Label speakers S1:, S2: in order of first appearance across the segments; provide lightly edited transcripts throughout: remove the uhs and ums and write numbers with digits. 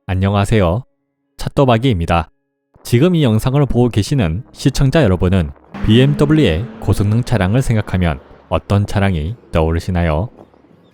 S1: 안녕하세요. 찻도박이입니다. 지금 이 영상을 보고 계시는 시청자 여러분은 BMW의 고성능 차량을 생각하면 어떤 차량이 떠오르시나요?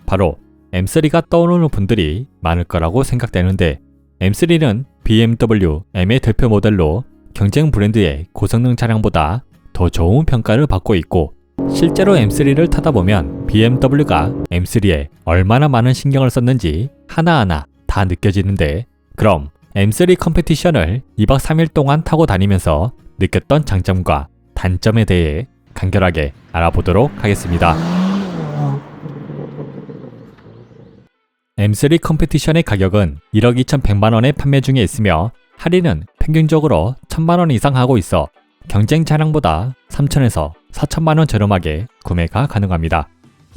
S1: 바로 M3가 떠오르는 분들이 많을 거라고 생각되는데, M3는 BMW M의 대표 모델로 경쟁 브랜드의 고성능 차량보다 더 좋은 평가를 받고 있고, 실제로 M3를 타다 보면 BMW가 M3에 얼마나 많은 신경을 썼는지 하나하나 다 느껴지는데, 그럼 M3 컴페티션을 2박 3일 동안 타고 다니면서 느꼈던 장점과 단점에 대해 간결하게 알아보도록 하겠습니다. M3 컴페티션의 가격은 1억 2,100만원에 판매 중에 있으며, 할인은 평균적으로 1,000만원 이상 하고 있어 경쟁 차량보다 3,000에서 4,000만원 저렴하게 구매가 가능합니다.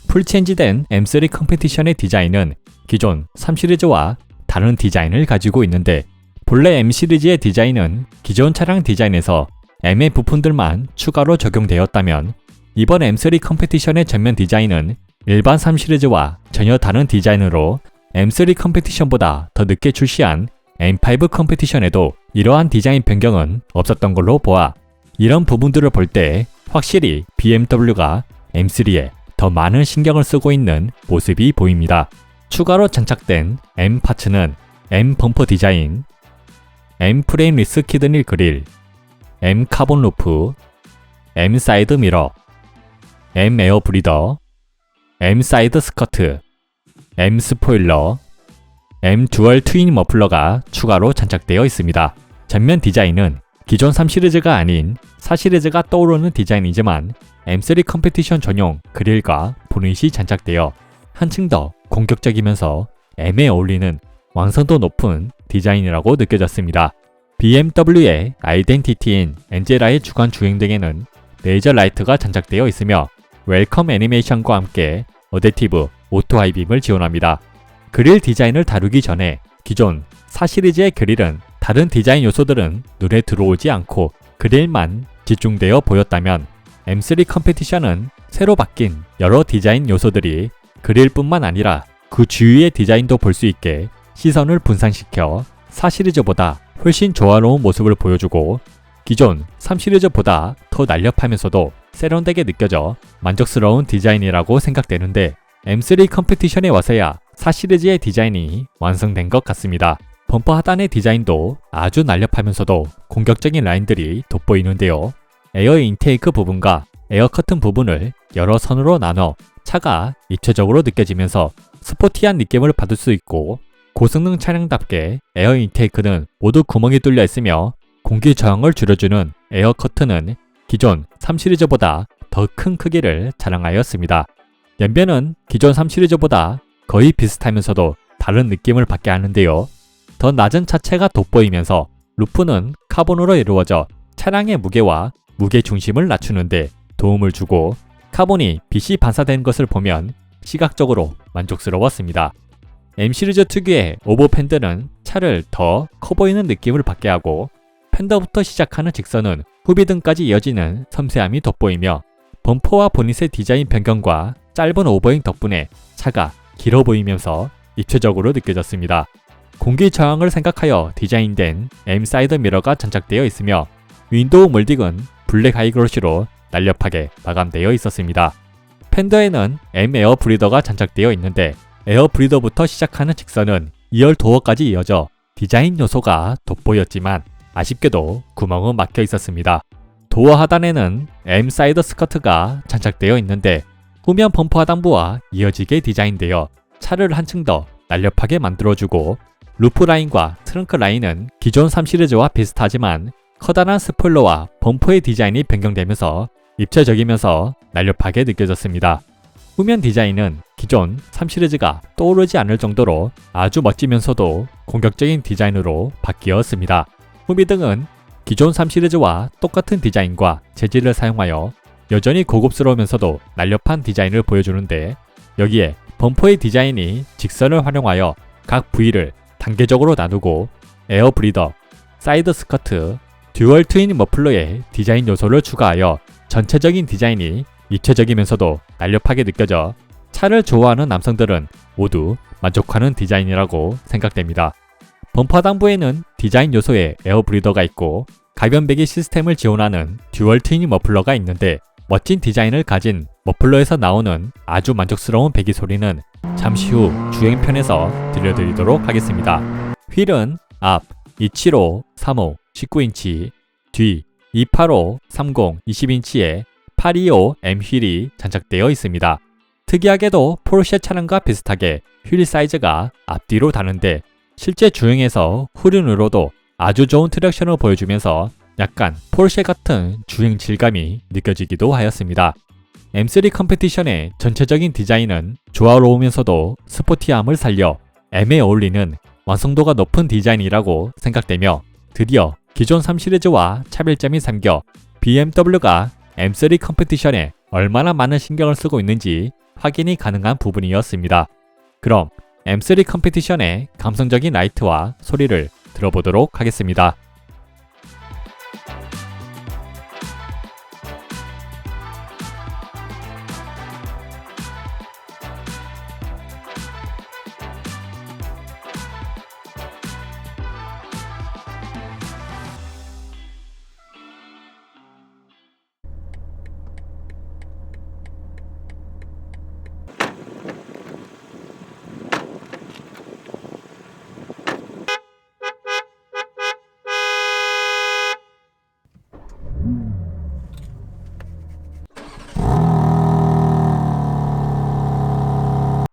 S1: 풀체인지된 M3 컴페티션의 디자인은 기존 3시리즈와 다른 디자인을 가지고 있는데, 본래 M 시리즈의 디자인은 기존 차량 디자인에서 M의 부품들만 추가로 적용되었다면, 이번 M3 컴페티션의 전면 디자인은 일반 3시리즈와 전혀 다른 디자인으로 M3 컴페티션보다 더 늦게 출시한 M5 컴페티션에도 이러한 디자인 변경은 없었던 걸로 보아, 이런 부분들을 볼 때 확실히 BMW가 M3에 더 많은 신경을 쓰고 있는 모습이 보입니다. 추가로 장착된 M 파츠는 M 범퍼 디자인, M 프레임리스 키드닐 그릴, M 카본 루프, M 사이드 미러, M 에어 브리더, M 사이드 스커트, M 스포일러, M 듀얼 트윈 머플러가 추가로 장착되어 있습니다. 전면 디자인은 기존 3시리즈가 아닌 4시리즈가 떠오르는 디자인이지만 M3 컴페티션 전용 그릴과 보닛이 장착되어 한층 더 공격적이면서 M에 어울리는 완성도 높은 디자인이라고 느껴졌습니다. BMW의 아이덴티티인 엔젤라의 주간 주행 등에는 레이저 라이트가 장착되어 있으며, 웰컴 애니메이션과 함께 어댑티브 오토 하이빔을 지원합니다. 그릴 디자인을 다루기 전에 기존 4시리즈의 그릴은 다른 디자인 요소들은 눈에 들어오지 않고 그릴만 집중되어 보였다면, M3 컴페티션은 새로 바뀐 여러 디자인 요소들이 그릴뿐만 아니라 그 주위의 디자인도 볼 수 있게 시선을 분산시켜 4시리즈보다 훨씬 조화로운 모습을 보여주고, 기존 3시리즈보다 더 날렵하면서도 세련되게 느껴져 만족스러운 디자인이라고 생각되는데, M3 컴페티션에 와서야 4시리즈의 디자인이 완성된 것 같습니다. 범퍼 하단의 디자인도 아주 날렵하면서도 공격적인 라인들이 돋보이는데요. 에어 인테이크 부분과 에어 커튼 부분을 여러 선으로 나눠 차가 입체적으로 느껴지면서 스포티한 느낌을 받을 수 있고, 고성능 차량답게 에어 인테이크는 모두 구멍이 뚫려 있으며, 공기 저항을 줄여주는 에어 커튼은 기존 3시리즈보다 더 큰 크기를 자랑하였습니다. 연비는 기존 3시리즈보다 거의 비슷하면서도 다른 느낌을 받게 하는데요. 더 낮은 차체가 돋보이면서 루프는 카본으로 이루어져 차량의 무게와 무게 중심을 낮추는데 도움을 주고, 카본이 빛이 반사된 것을 보면 시각적으로 만족스러웠습니다. M 시리즈 특유의 오버 팬들은 차를 더 커 보이는 느낌을 받게 하고, 팬더부터 시작하는 직선은 후비등까지 이어지는 섬세함이 돋보이며, 범퍼와 보닛의 디자인 변경과 짧은 오버행 덕분에 차가 길어 보이면서 입체적으로 느껴졌습니다. 공기 저항을 생각하여 디자인된 M 사이드 미러가 장착되어 있으며, 윈도우 몰딩은 블랙 하이그로시로 날렵하게 마감되어 있었습니다. 팬더에는 M 에어 브리더가 장착되어 있는데, 에어 브리더부터 시작하는 직선은 2열 도어까지 이어져 디자인 요소가 돋보였지만 아쉽게도 구멍은 막혀 있었습니다. 도어 하단에는 M 사이드 스커트가 장착되어 있는데, 후면 범퍼 하단부와 이어지게 디자인되어 차를 한층 더 날렵하게 만들어주고, 루프 라인과 트렁크 라인은 기존 3시리즈와 비슷하지만 커다란 스포일러와 범퍼의 디자인이 변경되면서 입체적이면서 날렵하게 느껴졌습니다. 후면 디자인은 기존 3시리즈가 떠오르지 않을 정도로 아주 멋지면서도 공격적인 디자인으로 바뀌었습니다. 후미등은 기존 3시리즈와 똑같은 디자인과 재질을 사용하여 여전히 고급스러우면서도 날렵한 디자인을 보여주는데, 여기에 범퍼의 디자인이 직선을 활용하여 각 부위를 단계적으로 나누고, 에어 브리더, 사이드 스커트, 듀얼 트윈 머플러의 디자인 요소를 추가하여 전체적인 디자인이 입체적이면서도 날렵하게 느껴져 차를 좋아하는 남성들은 모두 만족하는 디자인이라고 생각됩니다. 범퍼 당부에는 디자인 요소에 에어브리더가 있고 가변 배기 시스템을 지원하는 듀얼 트윈 머플러가 있는데 멋진 디자인을 가진 머플러에서 나오는 아주 만족스러운 배기 소리는 잠시 후 주행편에서 들려드리도록 하겠습니다. 휠은 앞 275, 35, 19인치, 뒤 285, 30, 20인치에 825M 휠이 장착되어 있습니다. 특이하게도 포르쉐 차량과 비슷하게 휠 사이즈가 앞뒤로 다른데 실제 주행에서 후륜으로도 아주 좋은 트랙션을 보여주면서 약간 포르쉐 같은 주행 질감이 느껴지기도 하였습니다. M3 컴페티션의 전체적인 디자인은 조화로우면서도 스포티함을 살려 M에 어울리는 완성도가 높은 디자인이라고 생각되며 드디어 기존 3 시리즈와 차별점이 생겨 BMW가 M3 컴페티션에 얼마나 많은 신경을 쓰고 있는지 확인이 가능한 부분이었습니다. 그럼 M3 컴페티션의 감성적인 라이트와 소리를 들어보도록 하겠습니다.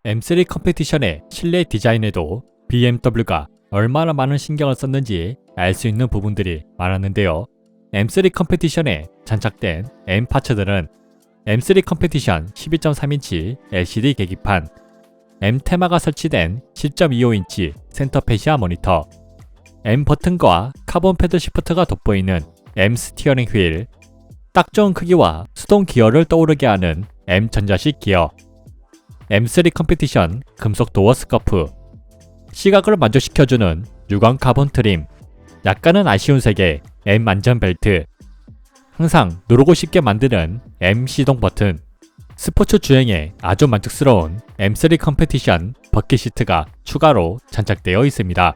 S1: M3 컴페티션의 실내 디자인에도 BMW가 얼마나 많은 신경을 썼는지 알 수 있는 부분들이 많았는데요. M3 컴페티션에 장착된 M 파츠들은 M3 컴페티션 12.3인치 LCD 계기판, M 테마가 설치된 10.25인치 센터 패시아 모니터, M 버튼과 카본 패드 시프트가 돋보이는 M 스티어링 휠, 딱 좋은 크기와 수동 기어를 떠오르게 하는 M 전자식 기어, M3 컴페티션 금속 도어 스커프, 시각을 만족시켜주는 유광 카본 트림, 약간은 아쉬운 색의 M 안전 벨트, 항상 누르고 쉽게 만드는 M 시동 버튼, 스포츠 주행에 아주 만족스러운 M3 컴페티션 버킷 시트가 추가로 장착되어 있습니다.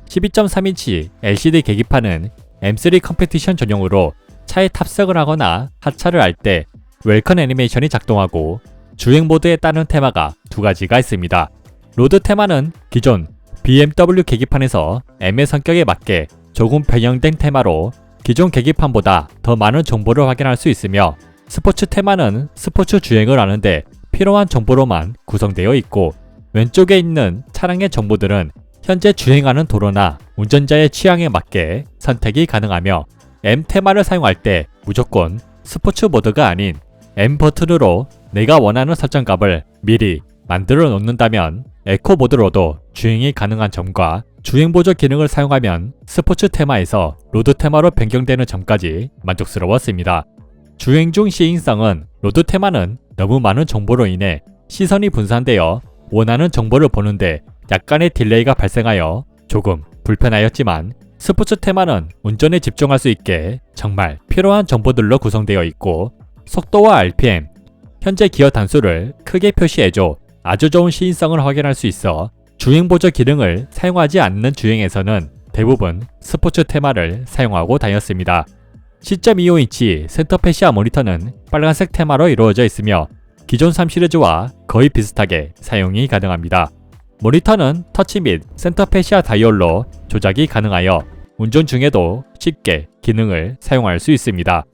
S1: 12.3인치 LCD 계기판은 M3 컴페티션 전용으로 차에 탑승을 하거나 하차를 할 때 웰컴 애니메이션이 작동하고 주행 모드에 따른 테마가 두 가지가 있습니다. 로드 테마는 기존 BMW 계기판에서 M의 성격에 맞게 조금 변형된 테마로 기존 계기판보다 더 많은 정보를 확인할 수 있으며, 스포츠 테마는 스포츠 주행을 하는데 필요한 정보로만 구성되어 있고, 왼쪽에 있는 차량의 정보들은 현재 주행하는 도로나 운전자의 취향에 맞게 선택이 가능하며, M 테마를 사용할 때 무조건 스포츠 모드가 아닌 M 버튼으로 내가 원하는 설정값을 미리 만들어 놓는다면 에코 모드로도 주행이 가능한 점과 주행 보조 기능을 사용하면 스포츠 테마에서 로드 테마로 변경되는 점까지 만족스러웠습니다. 주행 중 시인성은 로드 테마는 너무 많은 정보로 인해 시선이 분산되어 원하는 정보를 보는데 약간의 딜레이가 발생하여 조금 불편하였지만, 스포츠 테마는 운전에 집중할 수 있게 정말 필요한 정보들로 구성되어 있고, 속도와 RPM, 현재 기어 단수를 크게 표시해줘 아주 좋은 시인성을 확인할 수 있어 주행 보조 기능을 사용하지 않는 주행에서는 대부분 스포츠 테마를 사용하고 다녔습니다. 10.25인치 센터 패시아 모니터는 빨간색 테마로 이루어져 있으며 기존 3 시리즈와 거의 비슷하게 사용이 가능합니다. 모니터는 터치 및 센터 패시아 다이얼로 조작이 가능하여 운전 중에도 쉽게 기능을 사용할 수 있습니다.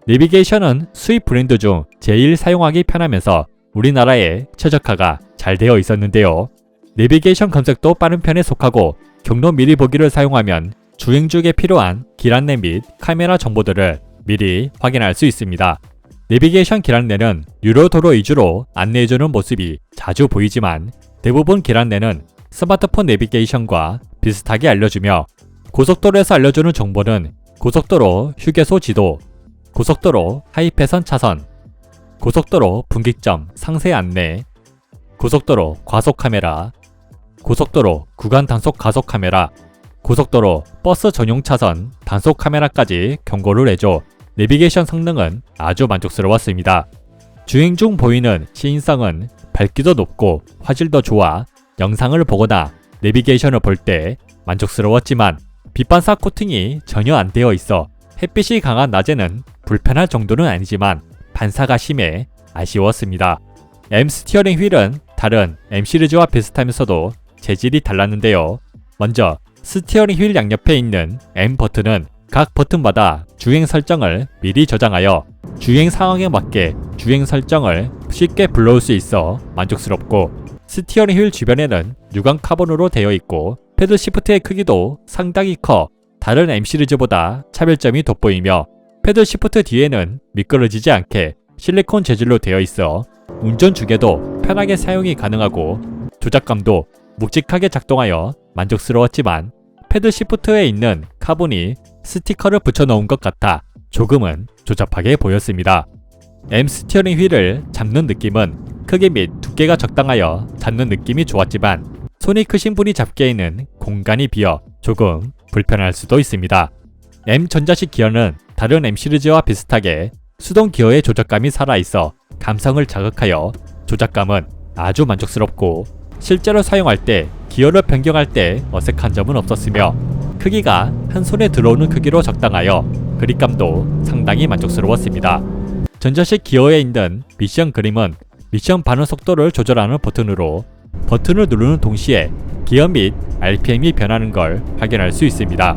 S1: 내비게이션은 수입 브랜드 중 제일 사용하기 편하면서 우리나라에 최적화가 잘 되어 있었는데요. 내비게이션 검색도 빠른 편에 속하고 경로 미리 보기를 사용하면 주행 중에 필요한 길 안내 및 카메라 정보들을 미리 확인할 수 있습니다. 내비게이션 길 안내는 유로 도로 위주로 안내해주는 모습이 자주 보이지만, 대부분 길 안내는 스마트폰 내비게이션과 비슷하게 알려주며, 고속도로에서 알려주는 정보는 고속도로 휴게소 지도, 고속도로 하이패선 차선, 고속도로 분기점 상세 안내, 고속도로 과속 카메라, 고속도로 구간 단속 가속 카메라, 고속도로 버스 전용 차선 단속 카메라까지 경고를 해줘 내비게이션 성능은 아주 만족스러웠습니다. 주행 중 보이는 시인성은 밝기도 높고 화질도 좋아 영상을 보거나 내비게이션을 볼 때 만족스러웠지만 빛반사 코팅이 전혀 안 되어 있어 햇빛이 강한 낮에는 불편할 정도는 아니지만 반사가 심해 아쉬웠습니다. M 스티어링 휠은 다른 M 시리즈와 비슷하면서도 재질이 달랐는데요. 먼저 스티어링 휠 양옆에 있는 M 버튼은 각 버튼마다 주행 설정을 미리 저장하여 주행 상황에 맞게 주행 설정을 쉽게 불러올 수 있어 만족스럽고, 스티어링 휠 주변에는 유광 카본으로 되어 있고 패드 시프트의 크기도 상당히 커 다른 M 시리즈보다 차별점이 돋보이며, 패드 시프트 뒤에는 미끄러지지 않게 실리콘 재질로 되어 있어 운전 중에도 편하게 사용이 가능하고, 조작감도 묵직하게 작동하여 만족스러웠지만 패드 시프트에 있는 카본이 스티커를 붙여놓은 것 같아 조금은 조잡하게 보였습니다. M 스티어링 휠을 잡는 느낌은 크기 및 두께가 적당하여 잡는 느낌이 좋았지만, 손이 크신 분이 잡기에는 공간이 비어 조금 불편할 수도 있습니다. M 전자식 기어는 다른 M 시리즈와 비슷하게 수동 기어의 조작감이 살아있어 감성을 자극하여 조작감은 아주 만족스럽고, 실제로 사용할 때 기어를 변경할 때 어색한 점은 없었으며, 크기가 한 손에 들어오는 크기로 적당하여 그립감도 상당히 만족스러웠습니다. 전자식 기어에 있는 미션 그림은 미션 반응 속도를 조절하는 버튼으로 버튼을 누르는 동시에 기어 및 RPM이 변하는 걸 확인할 수 있습니다.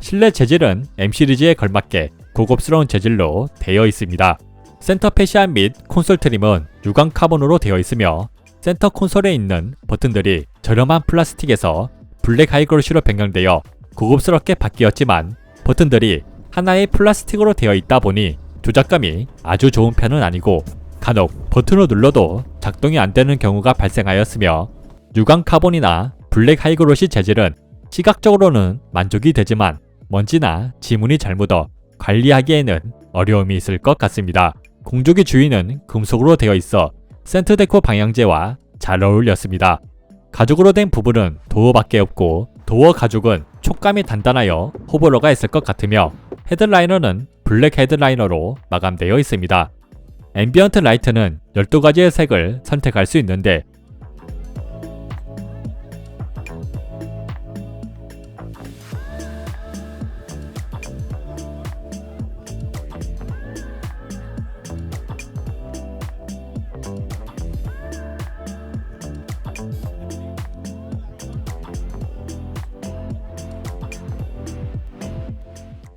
S1: 실내 재질은 M 시리즈에 걸맞게 고급스러운 재질로 되어 있습니다. 센터 패시아 및 콘솔 트림은 유광 카본으로 되어 있으며, 센터 콘솔에 있는 버튼들이 저렴한 플라스틱에서 블랙 하이글로시로 변경되어 고급스럽게 바뀌었지만, 버튼들이 하나의 플라스틱으로 되어 있다 보니 조작감이 아주 좋은 편은 아니고 간혹 버튼을 눌러도 작동이 안 되는 경우가 발생하였으며, 유광 카본이나 블랙 하이글로시 재질은 시각적으로는 만족이 되지만 먼지나 지문이 잘 묻어 관리하기에는 어려움이 있을 것 같습니다. 공조기 주위는 금속으로 되어 있어 센트데코 방향제와 잘 어울렸습니다. 가죽으로 된 부분은 도어밖에 없고, 도어 가죽은 촉감이 단단하여 호불호가 있을 것 같으며, 헤드라이너는 블랙 헤드라이너로 마감되어 있습니다. 앰비언트 라이트는 12가지의 색을 선택할 수 있는데,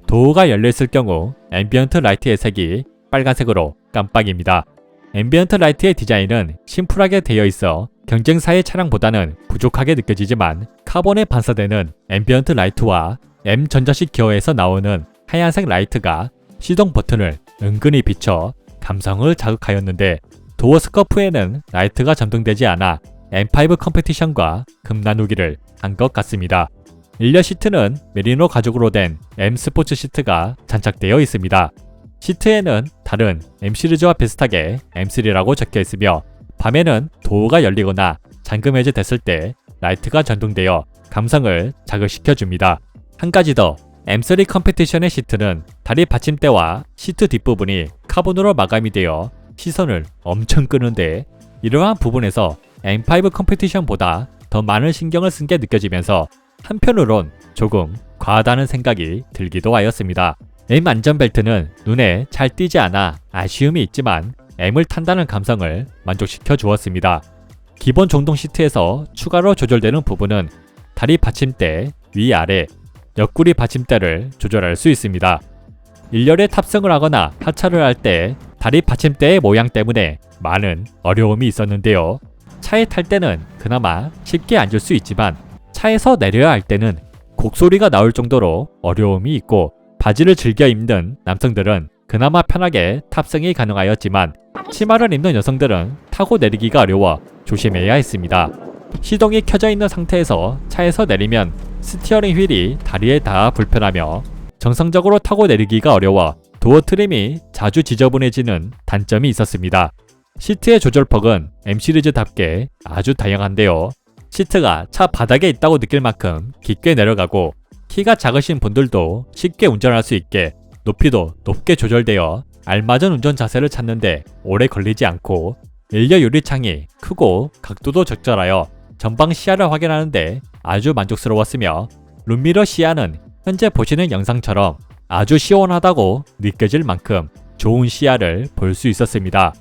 S1: 도어가 열려있을 경우 앰비언트 라이트의 색이 빨간색으로 깜빡입니다. 앰비언트 라이트의 디자인은 심플하게 되어 있어 경쟁사의 차량보다는 부족하게 느껴지지만, 카본에 반사되는 앰비언트 라이트와 M 전자식 기어에서 나오는 하얀색 라이트가 시동 버튼을 은근히 비춰 감성을 자극하였는데, 도어 스커프에는 라이트가 전등되지 않아 M5 컴페티션과 금 나누기를 한 것 같습니다. 일려 시트는 메리노 가죽으로 된 M 스포츠 시트가 장착되어 있습니다. 시트에는 다른 M 시리즈와 비슷하게 M3라고 적혀 있으며, 밤에는 도어가 열리거나 잠금 해제됐을 때 라이트가 전등되어 감성을 자극시켜 줍니다. 한 가지 더, M3 컴페티션의 시트는 다리 받침대와 시트 뒷부분이 카본으로 마감이 되어 시선을 엄청 끄는데, 이러한 부분에서 M5 컴페티션보다 더 많은 신경을 쓴 게 느껴지면서 한편으론 조금 과하다는 생각이 들기도 하였습니다. M 안전벨트는 눈에 잘 띄지 않아 아쉬움이 있지만 M을 탄다는 감성을 만족시켜 주었습니다. 기본 종동 시트에서 추가로 조절되는 부분은 다리 받침대 위아래, 옆구리 받침대를 조절할 수 있습니다. 일렬에 탑승을 하거나 하차를 할 때 다리 받침대의 모양 때문에 많은 어려움이 있었는데요. 차에 탈 때는 그나마 쉽게 앉을 수 있지만, 차에서 내려야 할 때는 곡소리가 나올 정도로 어려움이 있고, 바지를 즐겨 입는 남성들은 그나마 편하게 탑승이 가능하였지만, 치마를 입는 여성들은 타고 내리기가 어려워 조심해야 했습니다. 시동이 켜져 있는 상태에서 차에서 내리면 스티어링 휠이 다리에 닿아 불편하며, 정상적으로 타고 내리기가 어려워 도어 트림이 자주 지저분해지는 단점이 있었습니다. 시트의 조절폭은 M 시리즈답게 아주 다양한데요. 시트가 차 바닥에 있다고 느낄 만큼 깊게 내려가고, 키가 작으신 분들도 쉽게 운전할 수 있게 높이도 높게 조절되어 알맞은 운전 자세를 찾는데 오래 걸리지 않고, 일려 유리창이 크고 각도도 적절하여 전방 시야를 확인하는데 아주 만족스러웠으며, 룸미러 시야는 현재 보시는 영상처럼 아주 시원하다고 느껴질 만큼 좋은 시야를 볼 수 있었습니다.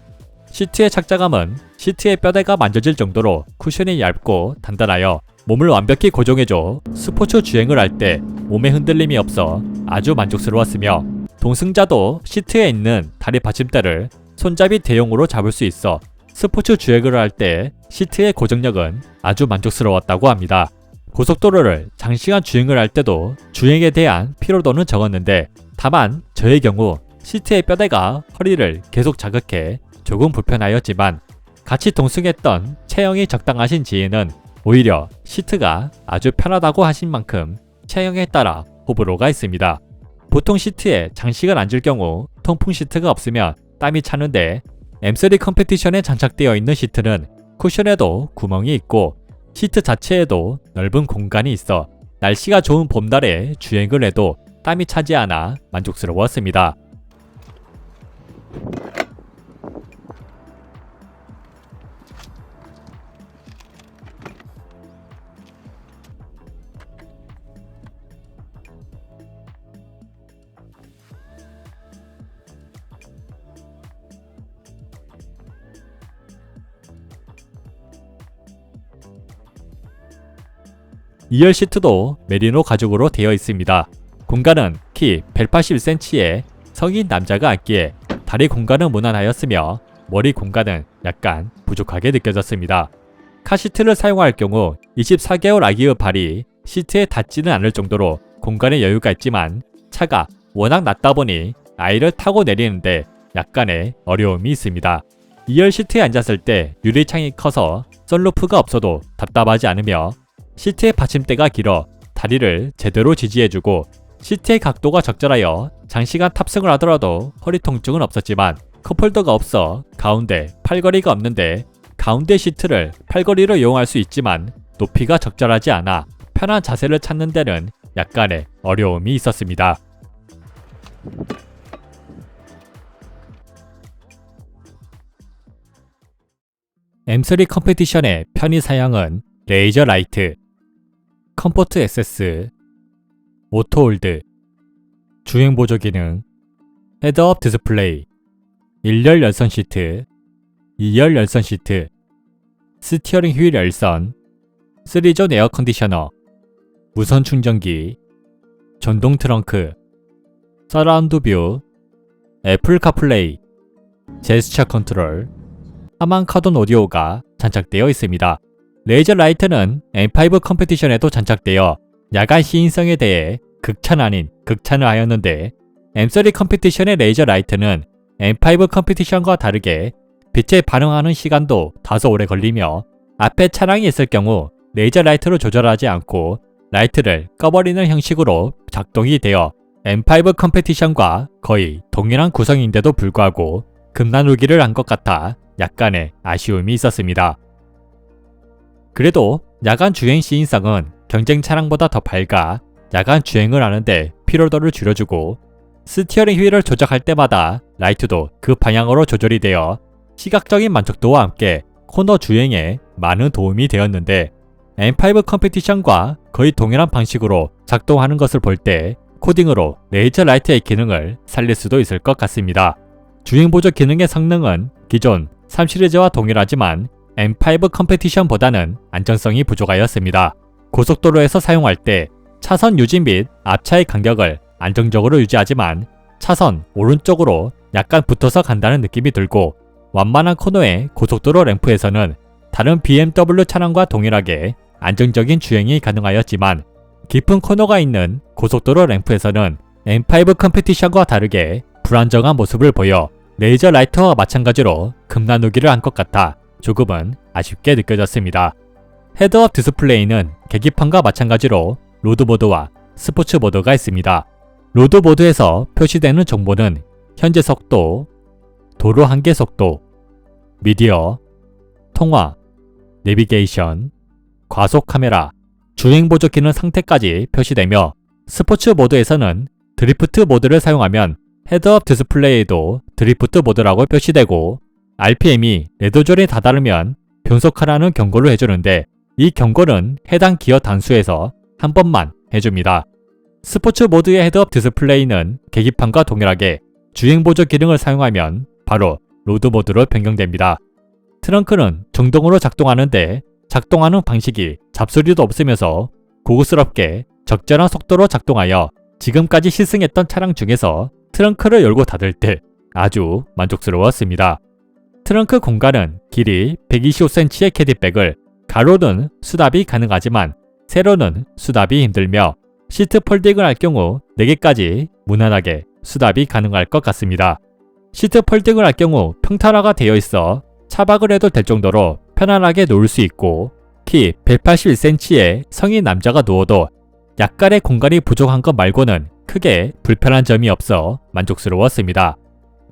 S1: 시트의 착자감은 시트의 뼈대가 만져질 정도로 쿠션이 얇고 단단하여 몸을 완벽히 고정해줘 스포츠 주행을 할 때 몸에 흔들림이 없어 아주 만족스러웠으며, 동승자도 시트에 있는 다리 받침대를 손잡이 대용으로 잡을 수 있어 스포츠 주행을 할 때 시트의 고정력은 아주 만족스러웠다고 합니다. 고속도로를 장시간 주행을 할 때도 주행에 대한 피로도는 적었는데, 다만 저의 경우 시트의 뼈대가 허리를 계속 자극해 조금 불편하였지만, 같이 동승했던 체형이 적당하신 지인은 오히려 시트가 아주 편하다고 하신 만큼 체형에 따라 호불호가 있습니다. 보통 시트에 장시간 앉을 경우 통풍 시트가 없으면 땀이 차는데, M3 컴페티션에 장착되어 있는 시트는 쿠션에도 구멍이 있고 시트 자체에도 넓은 공간이 있어 날씨가 좋은 봄날에 주행을 해도 땀이 차지 않아 만족스러웠습니다. 이열 시트도 메리노 가죽으로 되어 있습니다. 공간은 키 181cm의 성인 남자가 앉기에 다리 공간은 무난하였으며 머리 공간은 약간 부족하게 느껴졌습니다. 카시트를 사용할 경우 24개월 아기의 발이 시트에 닿지는 않을 정도로 공간에 여유가 있지만, 차가 워낙 낮다 보니 아이를 타고 내리는데 약간의 어려움이 있습니다. 2열 시트에 앉았을 때 유리창이 커서 선루프가 없어도 답답하지 않으며, 시트의 받침대가 길어 다리를 제대로 지지해주고 시트의 각도가 적절하여 장시간 탑승을 하더라도 허리 통증은 없었지만, 컵홀더가 없어 가운데 팔걸이가 없는데 가운데 시트를 팔걸이로 이용할 수 있지만 높이가 적절하지 않아 편한 자세를 찾는 데는 약간의 어려움이 있었습니다. M3 컴페티션의 편의 사양은 레이저 라이트, 컴포트 액세스, 오토 홀드, 주행 보조 기능, 헤드업 디스플레이, 1열 열선 시트, 2열 열선 시트, 스티어링 휠 열선, 3존 에어 컨디셔너, 무선 충전기, 전동 트렁크, 서라운드 뷰, 애플 카플레이, 제스처 컨트롤, 하만 카돈 오디오가 장착되어 있습니다. 레이저 라이트는 M5 컴페티션에도 장착되어 야간 시인성에 대해 극찬 아닌 극찬을 하였는데, M3 컴페티션의 레이저 라이트는 M5 컴페티션과 다르게 빛에 반응하는 시간도 다소 오래 걸리며, 앞에 차량이 있을 경우 레이저 라이트로 조절하지 않고 라이트를 꺼버리는 형식으로 작동이 되어 M5 컴페티션과 거의 동일한 구성인데도 불구하고 급나누기를 한 것 같아 약간의 아쉬움이 있었습니다. 그래도 야간 주행 시인성은 경쟁 차량보다 더 밝아 야간 주행을 하는데 피로도를 줄여주고, 스티어링 휠을 조작할 때마다 라이트도 그 방향으로 조절이 되어 시각적인 만족도와 함께 코너 주행에 많은 도움이 되었는데, M5 컴페티션과 거의 동일한 방식으로 작동하는 것을 볼 때 코딩으로 레이저 라이트의 기능을 살릴 수도 있을 것 같습니다. 주행 보조 기능의 성능은 기존 3시리즈와 동일하지만 M5 컴페티션보다는 안정성이 부족하였습니다. 고속도로에서 사용할 때 차선 유지 및 앞차의 간격을 안정적으로 유지하지만 차선 오른쪽으로 약간 붙어서 간다는 느낌이 들고, 완만한 코너의 고속도로 램프에서는 다른 BMW 차량과 동일하게 안정적인 주행이 가능하였지만, 깊은 코너가 있는 고속도로 램프에서는 M5 컴페티션과 다르게 불안정한 모습을 보여 레이저 라이트와 마찬가지로 급나누기를 한 것 같아 조금은 아쉽게 느껴졌습니다. 헤드업 디스플레이는 계기판과 마찬가지로 로드 모드와 스포츠 모드가 있습니다. 로드 모드에서 표시되는 정보는 현재 속도, 도로 한계 속도, 미디어, 통화, 내비게이션, 과속 카메라, 주행 보조 기능 상태까지 표시되며, 스포츠 모드에서는 드리프트 모드를 사용하면 헤드업 디스플레이도 드리프트 모드라고 표시되고, RPM이 레드존에 다다르면 변속하라는 경고를 해주는데, 이 경고는 해당 기어 단수에서 한 번만 해줍니다. 스포츠 모드의 헤드업 디스플레이는 계기판과 동일하게 주행 보조 기능을 사용하면 바로 로드 모드로 변경됩니다. 트렁크는 중동으로 작동하는데 작동하는 방식이 잡소리도 없으면서 고급스럽게 적절한 속도로 작동하여 지금까지 시승했던 차량 중에서 트렁크를 열고 닫을 때 아주 만족스러웠습니다. 트렁크 공간은 길이 125cm의 캐디백을 가로는 수납이 가능하지만 세로는 수납이 힘들며 시트 폴딩을 할 경우 4개까지 무난하게 수납이 가능할 것 같습니다. 시트 폴딩을 할 경우 평탄화가 되어 있어 차박을 해도 될 정도로 편안하게 놓을 수 있고 키 181cm의 성인 남자가 누워도 약간의 공간이 부족한 것 말고는 크게 불편한 점이 없어 만족스러웠습니다.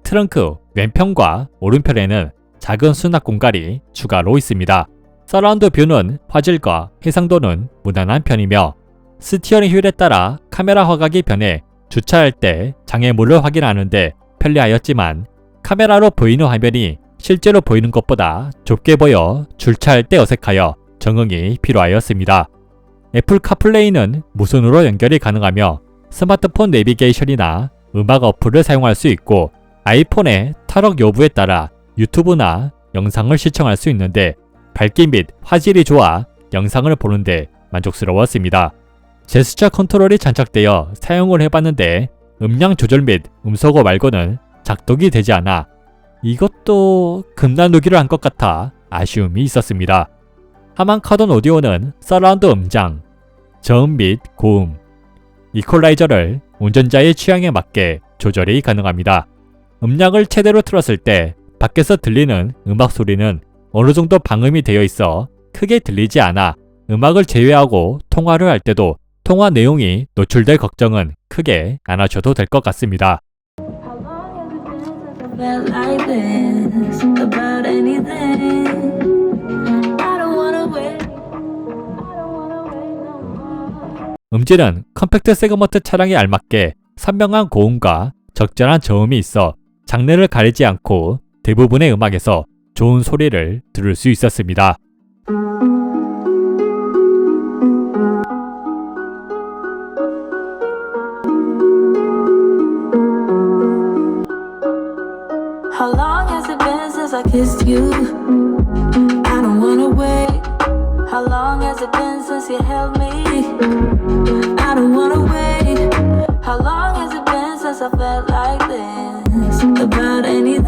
S1: 트렁크 왼편과 오른편에는 작은 수납 공간이 추가로 있습니다. 서라운드 뷰는 화질과 해상도는 무난한 편이며 스티어링 휠에 따라 카메라 화각이 변해 주차할 때 장애물을 확인하는데 편리하였지만 카메라로 보이는 화면이 실제로 보이는 것보다 좁게 보여 주차할 때 어색하여 적응이 필요하였습니다. 애플 카플레이는 무선으로 연결이 가능하며 스마트폰 내비게이션이나 음악 어플을 사용할 수 있고 아이폰의 탈옥 여부에 따라 유튜브나 영상을 시청할 수 있는데 밝기 및 화질이 좋아 영상을 보는데 만족스러웠습니다. 제스처 컨트롤이 장착되어 사용을 해봤는데 음량 조절 및 음소거 말고는 작동이 되지 않아 이것도 금나누기를 한 것 같아 아쉬움이 있었습니다. 하만 카돈 오디오는 서라운드 음장, 저음 및 고음, 이퀄라이저를 운전자의 취향에 맞게 조절이 가능합니다. 음량을 최대로 틀었을 때 밖에서 들리는 음악 소리는 어느 정도 방음이 되어 있어 크게 들리지 않아 음악을 제외하고 통화를 할 때도 통화 내용이 노출될 걱정은 크게 안 하셔도 될 것 같습니다. 음질은 컴팩트 세그먼트 차량에 알맞게 선명한 고음과 적절한 저음이 있어 장르를 가리지 않고 대부분의 음악에서 좋은 소리를 들을 수 있었습니다.
S2: How long has it been since I kissed you? I don't wanna wait. How long has it been since you held me? I don't wanna wait. How long has it been since I felt like this about anything?